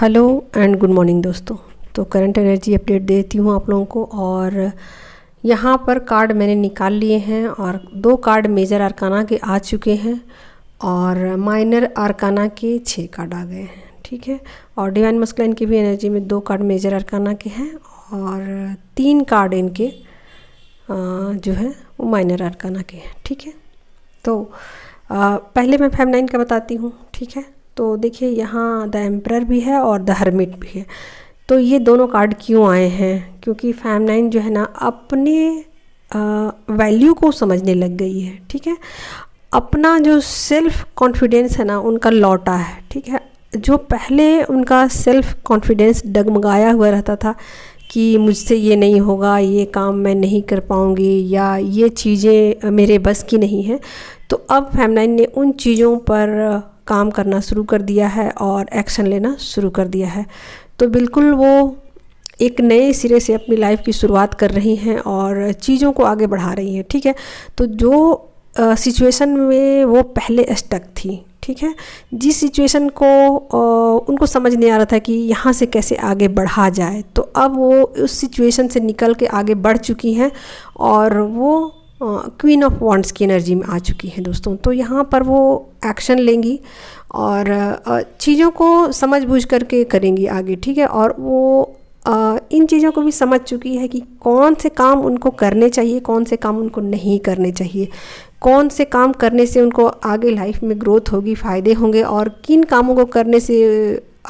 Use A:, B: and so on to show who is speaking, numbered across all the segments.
A: Hello and good morning दोस्तों। तो current energy update देती हूँ आप लोगों को। और यहाँ पर कार्ड मैंने निकाल लिए हैं और 2 कार्ड मेजर अरकाना के आ चुके हैं और माइनर अरकाना के 6 कार्ड आ गए हैं। ठीक है। और डिवाइन मस्कुलाइन की भी एनर्जी में 2 कार्ड मेजर अरकाना के हैं और 3 कार्ड इनके जो है वो माइनर अरकाना के हैं। ठीक है। तो पहले मैं फेमिनाइन का बताती हूँ। ठीक है। तो देखिए यहाँ द एम्परर भी है और द हर्मिट भी है। तो ये दोनों कार्ड क्यों आए हैं? क्योंकि फेमिनाइन जो है ना अपने वैल्यू को समझने लग गई है। ठीक है। अपना जो सेल्फ कॉन्फिडेंस है ना उनका लौटा है। ठीक है। जो पहले उनका सेल्फ कॉन्फिडेंस डगमगाया हुआ रहता था कि मुझसे ये नहीं होगा, ये काम मैं नहीं कर पाऊँगी या ये चीज़ें मेरे बस की नहीं है, तो अब फेमिनाइन ने उन चीज़ों पर काम करना शुरू कर दिया है और एक्शन लेना शुरू कर दिया है। तो बिल्कुल वो एक नए सिरे से अपनी लाइफ की शुरुआत कर रही हैं और चीज़ों को आगे बढ़ा रही हैं। ठीक है। तो जो सिचुएशन में वो पहले स्टक थी, ठीक है, जिस सिचुएशन को उनको समझ नहीं आ रहा था कि यहाँ से कैसे आगे बढ़ा जाए, तो अब वो उस सिचुएशन से निकल के आगे बढ़ चुकी हैं और वो क्वीन ऑफ वॉन्ड्स की एनर्जी में आ चुकी हैं दोस्तों। तो यहाँ पर वो एक्शन लेंगी और चीज़ों को समझ बूझ करके करेंगी आगे। ठीक है। और वो इन चीज़ों को भी समझ चुकी है कि कौन से काम उनको करने चाहिए, कौन से काम उनको नहीं करने चाहिए, कौन से काम करने से उनको आगे लाइफ में ग्रोथ होगी, फ़ायदे होंगे और किन कामों को करने से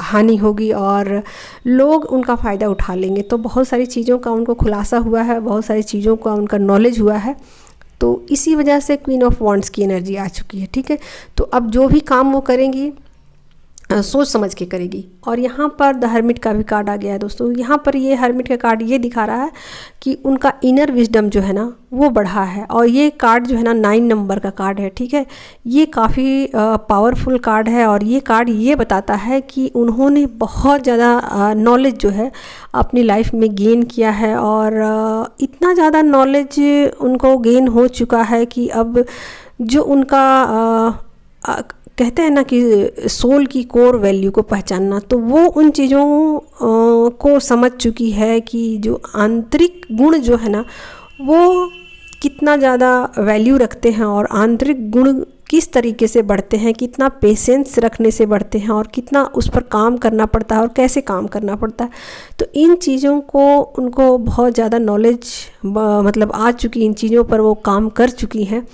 A: हानि होगी और लोग उनका फ़ायदा उठा लेंगे। तो बहुत सारी चीज़ों का उनको खुलासा हुआ है, बहुत सारी चीज़ों का उनका नॉलेज हुआ है। तो इसी वजह से क्वीन ऑफ वॉन्ड्स की एनर्जी आ चुकी है। ठीक है। तो अब जो भी काम वो करेंगी सोच समझ के करेगी। और यहाँ पर द हर्मिट का भी कार्ड आ गया है दोस्तों। यहाँ पर ये हर्मिट का कार्ड ये दिखा रहा है कि उनका इनर विजडम जो है ना वो बढ़ा है और ये कार्ड जो है ना 9 नंबर का कार्ड है। ठीक है। ये काफ़ी पावरफुल कार्ड है और ये कार्ड ये बताता है कि उन्होंने बहुत ज़्यादा नॉलेज जो है अपनी लाइफ में गेन किया है और इतना ज़्यादा नॉलेज उनको गेन हो चुका है कि अब जो उनका कहते हैं ना कि सोल की कोर वैल्यू को पहचानना, तो वो उन चीज़ों को समझ चुकी है कि जो आंतरिक गुण जो है ना वो कितना ज़्यादा वैल्यू रखते हैं और आंतरिक गुण किस तरीके से बढ़ते हैं, कितना पेशेंस रखने से बढ़ते हैं और कितना उस पर काम करना पड़ता है और कैसे काम करना पड़ता है। तो इन चीज़ों को उनको बहुत ज़्यादा नॉलेज मतलब आ चुकी, इन चीज़ों पर वो काम कर चुकी हैं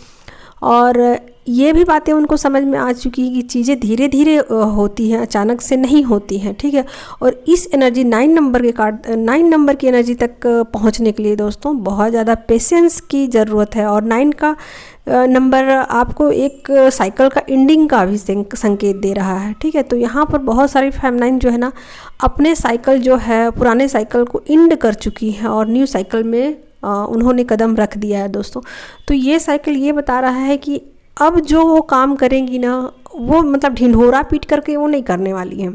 A: और ये भी बातें उनको समझ में आ चुकी है कि चीज़ें धीरे धीरे होती हैं, अचानक से नहीं होती हैं। ठीक है। और इस एनर्जी 9 नंबर के कार्ड 9 नंबर की एनर्जी तक पहुंचने के लिए दोस्तों बहुत ज़्यादा पेशेंस की ज़रूरत है। और 9 का नंबर आपको एक साइकिल का एंडिंग का भी संकेत दे रहा है। ठीक है। तो यहाँ पर बहुत सारी फेमिनाइन जो है ना अपने साइकिल जो है पुराने साइकिल को एंड कर चुकी है और न्यू साइकिल में उन्होंने कदम रख दिया है दोस्तों। तो ये साइकिल ये बता रहा है कि अब जो वो काम करेंगी ना वो मतलब ढिंढोरा पीट करके वो नहीं करने वाली हैं।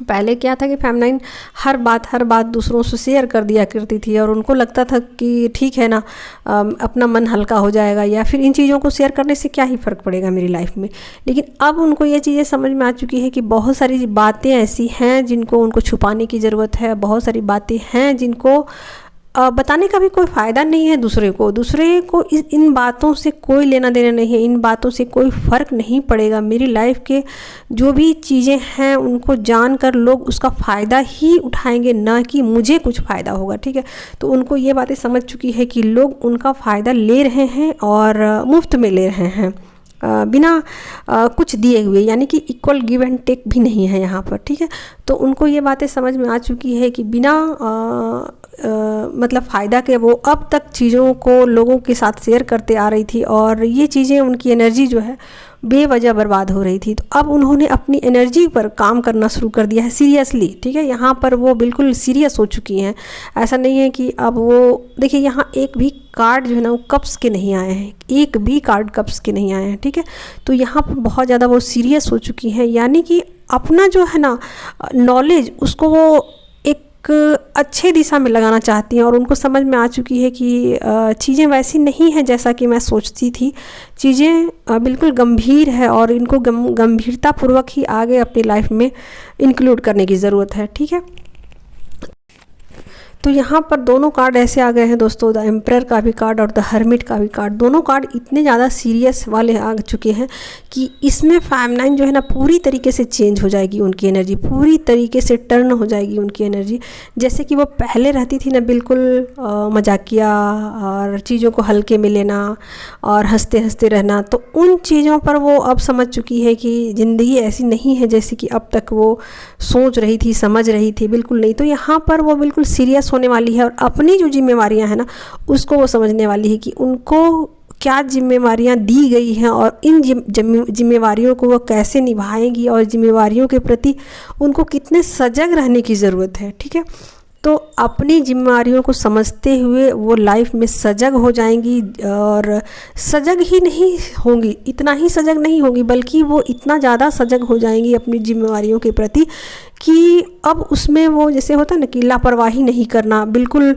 A: पहले क्या था कि फेमिनाइन हर बात दूसरों से शेयर कर दिया करती थी और उनको लगता था कि ठीक है ना अपना मन हल्का हो जाएगा या फिर इन चीज़ों को शेयर करने से क्या ही फ़र्क पड़ेगा मेरी लाइफ में। लेकिन अब उनको ये चीज़ें समझ में आ चुकी है कि बहुत सारी बातें ऐसी हैं जिनको उनको छुपाने की ज़रूरत है, बहुत सारी बातें हैं जिनको बताने का भी कोई फ़ायदा नहीं है। दूसरे को इन बातों से कोई लेना देना नहीं है, इन बातों से कोई फ़र्क नहीं पड़ेगा। मेरी लाइफ के जो भी चीज़ें हैं उनको जानकर लोग उसका फ़ायदा ही उठाएंगे, ना कि मुझे कुछ फ़ायदा होगा। ठीक है। तो उनको ये बातें समझ चुकी है कि लोग उनका फ़ायदा ले रहे हैं और मुफ्त में ले रहे हैं बिना कुछ दिए हुए, यानी कि इक्वल गिव एंड टेक भी नहीं है यहाँ पर। ठीक है। तो उनको ये बातें समझ में आ चुकी है कि बिना मतलब फ़ायदा के वो अब तक चीज़ों को लोगों के साथ शेयर करते आ रही थी और ये चीज़ें उनकी एनर्जी जो है बेवजह बर्बाद हो रही थी। तो अब उन्होंने अपनी एनर्जी पर काम करना शुरू कर दिया है सीरियसली। ठीक है। यहाँ पर वो बिल्कुल सीरियस हो चुकी हैं। ऐसा नहीं है कि अब वो देखिए यहाँ एक भी कार्ड जो है ना वो कप्स के नहीं आए हैं, एक भी कार्ड कप्स के नहीं आए हैं। ठीक है। तो यहाँ पर बहुत ज़्यादा वो सीरियस हो चुकी हैं, यानी कि अपना जो है ना नॉलेज उसको वो एक अच्छे दिशा में लगाना चाहती हैं और उनको समझ में आ चुकी है कि चीज़ें वैसी नहीं हैं जैसा कि मैं सोचती थी। चीज़ें बिल्कुल गंभीर है और इनको गंभीरतापूर्वक ही आगे अपनी लाइफ में इंक्लूड करने की ज़रूरत है। ठीक है, तो यहाँ पर दोनों कार्ड ऐसे आ गए हैं दोस्तों, द एम्परर का भी कार्ड और द हर्मिट का भी कार्ड। दोनों कार्ड इतने ज़्यादा सीरियस वाले आ चुके हैं कि इसमें फेमिनाइन जो है ना पूरी तरीके से चेंज हो जाएगी, उनकी एनर्जी पूरी तरीके से टर्न हो जाएगी उनकी एनर्जी। जैसे कि वो पहले रहती थी ना बिल्कुल मजाकिया और चीज़ों को हल्के में लेना और हंसते हंसते रहना, तो उन चीज़ों पर वो अब समझ चुकी है कि ज़िंदगी ऐसी नहीं है जैसे कि अब तक वो सोच रही थी, समझ रही थी, बिल्कुल नहीं। तो यहाँ पर वो बिल्कुल सीरियस होने वाली है और अपनी जो जिम्मेवारियां हैं ना उसको वो समझने वाली है कि उनको क्या जिम्मेवारियां दी गई हैं और इन जिम्मेवारियों को वो कैसे निभाएंगी और जिम्मेवारियों के प्रति उनको कितने सजग रहने की ज़रूरत है। ठीक है, तो अपनी जिम्मेवारियों को समझते हुए वो लाइफ में सजग हो जाएंगी और सजग ही नहीं होंगी, इतना ही सजग नहीं होंगी बल्कि वो इतना ज़्यादा सजग हो जाएंगी अपनी जिम्मेवारियों के प्रति कि अब उसमें वो जैसे होता है ना कि लापरवाही नहीं करना, बिल्कुल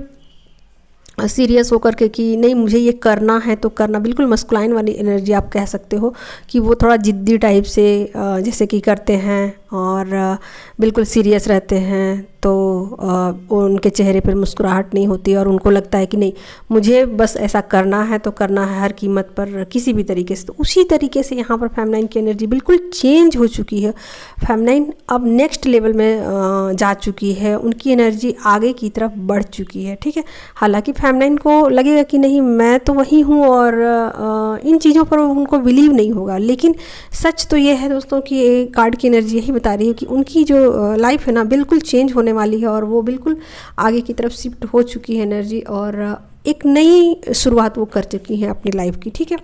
A: सीरियस होकर के कि नहीं मुझे ये करना है तो करना। बिल्कुल मस्कुलाइन वाली एनर्जी आप कह सकते हो कि वो थोड़ा जिद्दी टाइप से जैसे कि करते हैं और बिल्कुल सीरियस रहते हैं, तो उनके चेहरे पर मुस्कुराहट नहीं होती और उनको लगता है कि नहीं मुझे बस ऐसा करना है तो करना है हर कीमत पर किसी भी तरीके से। तो उसी तरीके से यहाँ पर फेमिनाइन की एनर्जी बिल्कुल चेंज हो चुकी है। फेमिनाइन अब नेक्स्ट लेवल में जा चुकी है, उनकी एनर्जी आगे की तरफ बढ़ चुकी है। ठीक है, हालांकि फेमिनाइन को लगेगा कि नहीं मैं तो वही हूँ और इन चीज़ों पर उनको बिलीव नहीं होगा, लेकिन सच तो ये है दोस्तों कि कार्ड की एनर्जी यही बता रही है कि उनकी जो लाइफ है ना बिल्कुल चेंज होने वाली है और वो बिल्कुल आगे की तरफ शिफ्ट हो चुकी है एनर्जी और एक नई शुरुआत वो कर चुकी हैं अपनी लाइफ की। ठीक है,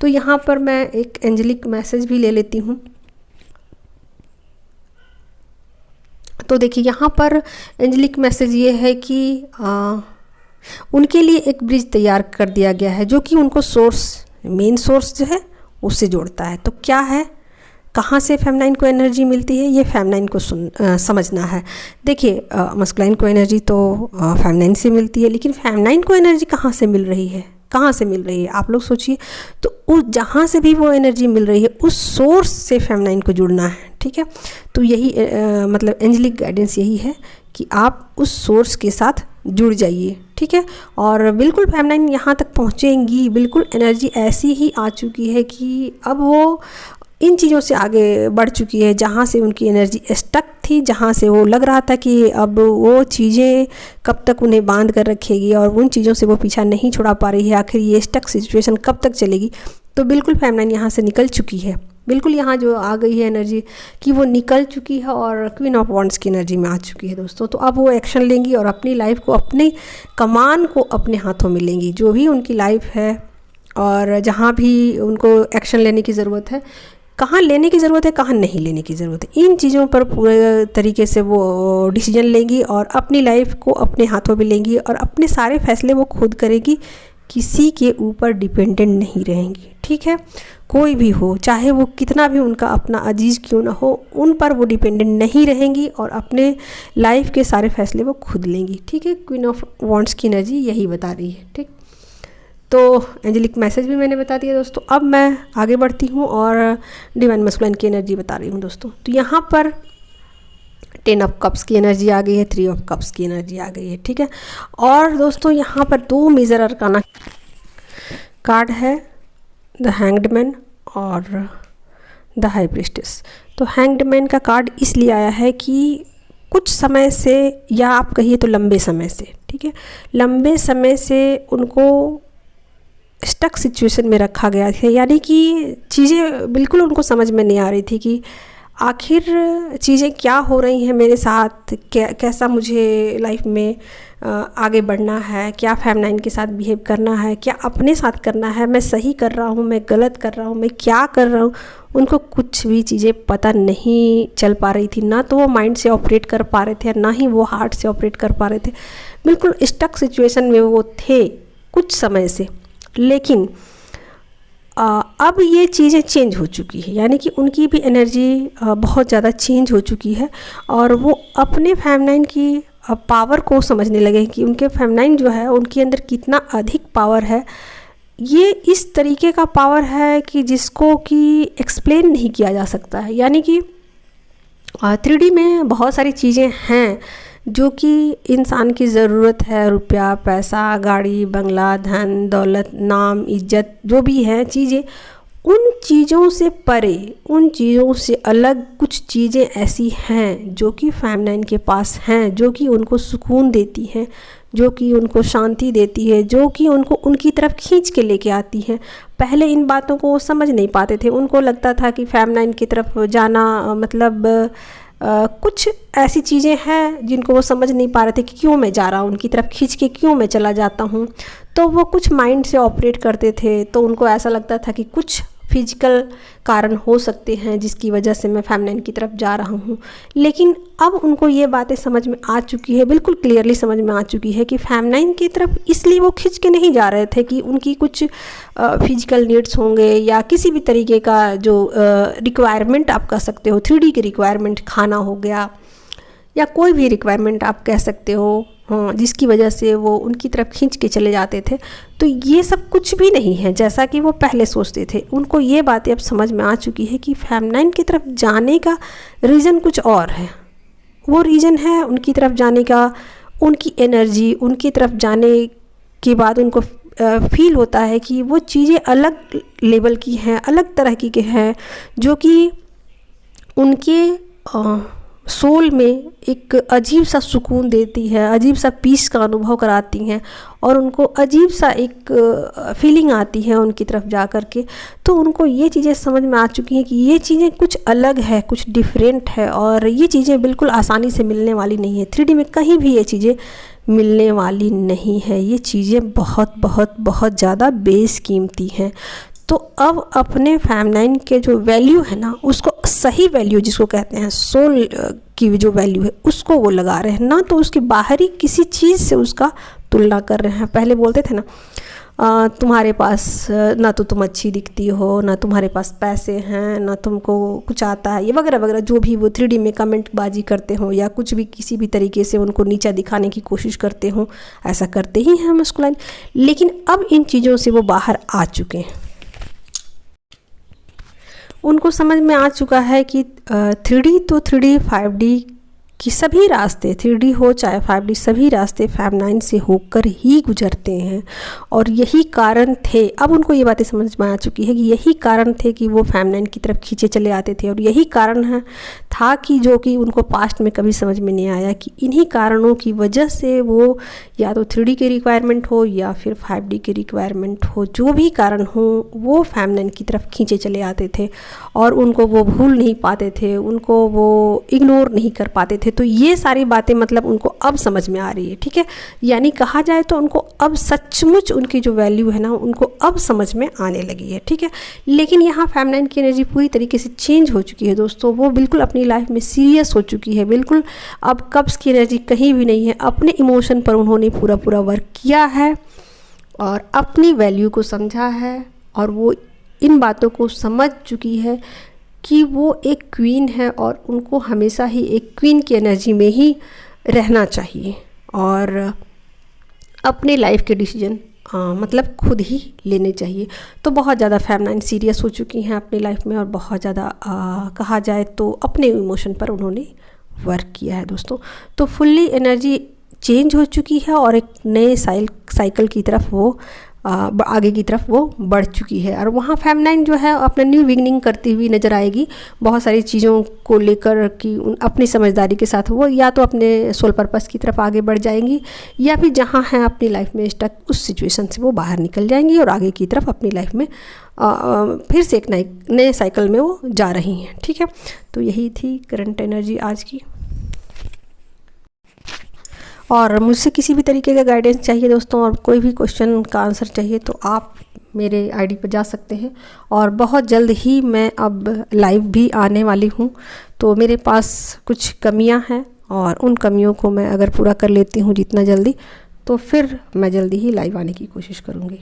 A: तो यहाँ पर मैं एक एंजेलिक मैसेज भी ले लेती हूँ। तो देखिए यहाँ पर एंजेलिक मैसेज ये है कि उनके लिए एक ब्रिज तैयार कर दिया गया है जो कि उनको मेन सोर्स जो है उससे जोड़ता है। तो क्या है, कहाँ से फेमिनाइन को एनर्जी मिलती है, ये फेमिनाइन को समझना है। देखिए मस्कुलाइन को एनर्जी तो फेमिनाइन से मिलती है, लेकिन फेमिनाइन को एनर्जी कहाँ से मिल रही है, कहाँ से मिल रही है आप लोग सोचिए। तो उस जहाँ से भी वो एनर्जी मिल रही है उस सोर्स से फेमिनाइन को जुड़ना है। ठीक है, तो यही मतलब एंजेलिक गाइडेंस यही है कि आप उस सोर्स के साथ जुड़ जाइए। ठीक है, और बिल्कुल फेमिनाइन यहाँ तक पहुँचेंगी, बिल्कुल एनर्जी ऐसी ही आ चुकी है कि अब वो इन चीज़ों से आगे बढ़ चुकी है जहाँ से उनकी एनर्जी स्टक थी, जहाँ से वो लग रहा था कि अब वो चीज़ें कब तक उन्हें बांध कर रखेगी और उन चीज़ों से वो पीछा नहीं छुड़ा पा रही है, आखिर ये स्टक सिचुएशन कब तक चलेगी। तो बिल्कुल फेमिनाइन यहाँ से निकल चुकी है, बिल्कुल यहाँ जो आ गई है एनर्जी कि वो निकल चुकी है और क्वीन ऑफ वॉन्ड्स की एनर्जी में आ चुकी है दोस्तों। तो अब वो एक्शन लेंगी और अपनी लाइफ को, अपने कमान को अपने हाथों में लेंगी, जो भी उनकी लाइफ है और जहाँ भी उनको एक्शन लेने की ज़रूरत है, कहाँ लेने की ज़रूरत है, कहाँ नहीं लेने की ज़रूरत है, इन चीज़ों पर पूरे तरीके से वो डिसीजन लेंगी और अपनी लाइफ को अपने हाथों में लेंगी और अपने सारे फैसले वो खुद करेगी, किसी के ऊपर डिपेंडेंट नहीं रहेंगी। ठीक है, कोई भी हो, चाहे वो कितना भी उनका अपना अजीज़ क्यों ना हो, उन पर वो डिपेंडेंट नहीं रहेंगी और अपने लाइफ के सारे फैसले वो खुद लेंगी। ठीक है, क्वीन ऑफ वॉन्ड्स की एनर्जी यही बता रही है। ठीक, तो एंजेलिक मैसेज भी मैंने बता दिया दोस्तों। अब मैं आगे बढ़ती हूँ और डिवाइन मस्कुलाइन की एनर्जी बता रही हूँ दोस्तों। तो यहाँ पर 10 ऑफ कप्स की एनर्जी आ गई है, 3 ऑफ कप्स की एनर्जी आ गई है। ठीक है, और दोस्तों यहाँ पर 2 मेजर अरकाना कार्ड है, द हैंग्ड मैन और द हाई प्रीस्टेस। तो हैंग्ड मैन का कार्ड इसलिए आया है कि कुछ समय से, या आप कहिए तो लंबे समय से, ठीक है, लंबे समय से उनको स्टक सिचुएशन में रखा गया था, यानी कि चीज़ें बिल्कुल उनको समझ में नहीं आ रही थी कि आखिर चीज़ें क्या हो रही हैं मेरे साथ, कैसा मुझे लाइफ में आगे बढ़ना है, क्या फेमिनाइन के साथ बिहेव करना है, क्या अपने साथ करना है, मैं सही कर रहा हूँ, मैं गलत कर रहा हूँ, मैं क्या कर रहा हूँ। उनको कुछ भी चीज़ें पता नहीं चल पा रही थी, ना तो वो माइंड से ऑपरेट कर पा रहे थे, ना ही वो हार्ट से ऑपरेट कर पा रहे थे। बिल्कुल स्टक सिचुएशन में वो थे कुछ समय से, लेकिन अब ये चीज़ें चेंज हो चुकी है, यानी कि उनकी भी एनर्जी बहुत ज़्यादा चेंज हो चुकी है और वो अपने फेमिनाइन की पावर को समझने लगे कि उनके फेमिनाइन जो है उनके अंदर कितना अधिक पावर है। ये इस तरीके का पावर है कि जिसको कि एक्सप्लेन नहीं किया जा सकता है। यानी कि 3D में बहुत सारी चीज़ें हैं जो कि इंसान की ज़रूरत है, रुपया, पैसा, गाड़ी, बंगला, धन, दौलत, नाम, इज्जत, जो भी हैं चीज़ें, उन चीज़ों से परे, उन चीज़ों से अलग कुछ चीज़ें ऐसी हैं जो कि फेमिनाइन के पास हैं, जो कि उनको सुकून देती हैं, जो कि उनको शांति देती है, जो कि उनको उनकी तरफ खींच के लेके आती हैं। पहले इन बातों को वो समझ नहीं पाते थे। उनको लगता था कि फेमिनाइन की तरफ जाना मतलब कुछ ऐसी चीज़ें हैं जिनको वो समझ नहीं पा रहे थे कि क्यों मैं जा रहा हूँ, उनकी तरफ खींच के क्यों मैं चला जाता हूँ। तो वो कुछ माइंड से ऑपरेट करते थे, तो उनको ऐसा लगता था कि कुछ फिजिकल कारण हो सकते हैं जिसकी वजह से मैं फेमिनाइन की तरफ जा रहा हूँ। लेकिन अब उनको ये बातें समझ में आ चुकी है, बिल्कुल क्लियरली समझ में आ चुकी है कि फेमिनाइन की तरफ इसलिए वो खिंच के नहीं जा रहे थे कि उनकी कुछ फिजिकल नीड्स होंगे या किसी भी तरीके का जो रिक्वायरमेंट आप कह सकते हो, 3D की रिक्वायरमेंट, खाना हो गया या कोई भी रिक्वायरमेंट आप कह सकते हो, हाँ, जिसकी वजह से वो उनकी तरफ खींच के चले जाते थे। तो ये सब कुछ भी नहीं है जैसा कि वो पहले सोचते थे। उनको ये बातें अब समझ में आ चुकी है कि फेमिनाइन की तरफ जाने का रीज़न कुछ और है। वो रीज़न है उनकी तरफ जाने का, उनकी एनर्जी, उनकी तरफ जाने के बाद उनको फील होता है कि वो चीज़ें अलग लेवल की हैं, अलग तरह की के हैं, जो कि उनके सोल में एक अजीब सा सुकून देती है, अजीब सा पीस का अनुभव कराती हैं और उनको अजीब सा एक फीलिंग आती है उनकी तरफ जा कर के। तो उनको ये चीज़ें समझ में आ चुकी हैं कि ये चीज़ें कुछ अलग है, कुछ डिफरेंट है और ये चीज़ें बिल्कुल आसानी से मिलने वाली नहीं है। 3D में कहीं भी ये चीज़ें मिलने वाली नहीं है। ये चीज़ें बहुत बहुत बहुत ज़्यादा बेशकीमती हैं। तो अब अपने फेमिनाइन के जो वैल्यू है ना, उसको सही वैल्यू जिसको कहते हैं सोल की जो वैल्यू है उसको वो लगा रहे हैं, ना तो उसकी बाहरी किसी चीज़ से उसका तुलना कर रहे हैं। पहले बोलते थे ना तुम्हारे पास ना तो तुम अच्छी दिखती हो, ना तुम्हारे पास पैसे हैं, ना तुमको कुछ आता है, ये वगैरह वगैरह जो भी वो 3D में कमेंट बाजी करते हो या कुछ भी किसी भी तरीके से उनको नीचा दिखाने की कोशिश करते हो, ऐसा करते ही हैं मस्कुलाइन। लेकिन अब इन चीज़ों से वो बाहर आ चुके हैं। उनको समझ में आ चुका है कि 3D तो 3D 5D कि सभी रास्ते 3D हो चाहे 5D सभी रास्ते फेमिनाइन से होकर ही गुजरते हैं और यही कारण थे। अब उनको ये बातें समझ में आ चुकी है कि यही कारण थे कि वो फेमिनाइन की तरफ खींचे चले आते थे और यही कारण है था कि जो कि उनको पास्ट में कभी समझ में नहीं आया कि इन्हीं कारणों की वजह से वो या तो 3D की रिक्वायरमेंट हो या फिर 5D की रिक्वायरमेंट हो, जो भी कारण हो वो फेमिनाइन की तरफ खींचे चले आते थे और उनको वो भूल नहीं पाते थे, उनको वो इग्नोर नहीं कर पाते थे। तो ये सारी बातें मतलब उनको अब समझ में आ रही है, ठीक है। यानी कहा जाए तो उनको अब सचमुच उनकी जो वैल्यू है ना उनको अब समझ में आने लगी है, ठीक है। लेकिन यहाँ फेमिनाइन की एनर्जी पूरी तरीके से चेंज हो चुकी है दोस्तों। वो बिल्कुल अपनी लाइफ में सीरियस हो चुकी है, बिल्कुल अब कब्ज़ की एनर्जी कहीं भी नहीं है। अपने इमोशन पर उन्होंने पूरा पूरा वर्क किया है और अपनी वैल्यू को समझा है और वो इन बातों को समझ चुकी है कि वो एक क्वीन है और उनको हमेशा ही एक क्वीन की एनर्जी में ही रहना चाहिए और अपने लाइफ के डिसीजन मतलब खुद ही लेने चाहिए। तो बहुत ज़्यादा फेमिनाइन सीरियस हो चुकी हैं अपनी लाइफ में और बहुत ज़्यादा कहा जाए तो अपने इमोशन पर उन्होंने वर्क किया है दोस्तों। तो फुल्ली एनर्जी चेंज हो चुकी है और एक नए साइकिल की तरफ वो आगे की तरफ वो बढ़ चुकी है और वहाँ फेमिनाइन जो है अपना न्यू बिगनिंग करती हुई नज़र आएगी। बहुत सारी चीज़ों को लेकर कि अपनी समझदारी के साथ वो या तो अपने सोल पर्पस की तरफ आगे बढ़ जाएंगी या फिर जहाँ हैं अपनी लाइफ में स्टक उस सिचुएशन से वो बाहर निकल जाएंगी और आगे की तरफ अपनी लाइफ में फिर से एक नए साइकिल में वो जा रही हैं, ठीक है। तो यही थी करंट एनर्जी आज की। और मुझसे किसी भी तरीके का गाइडेंस चाहिए दोस्तों और कोई भी क्वेश्चन का आंसर चाहिए तो आप मेरे आईडी पर जा सकते हैं और बहुत जल्द ही मैं अब लाइव भी आने वाली हूँ। तो मेरे पास कुछ कमियां हैं और उन कमियों को मैं अगर पूरा कर लेती हूँ जितना जल्दी तो फिर मैं जल्दी ही लाइव आने की कोशिश करूँगी।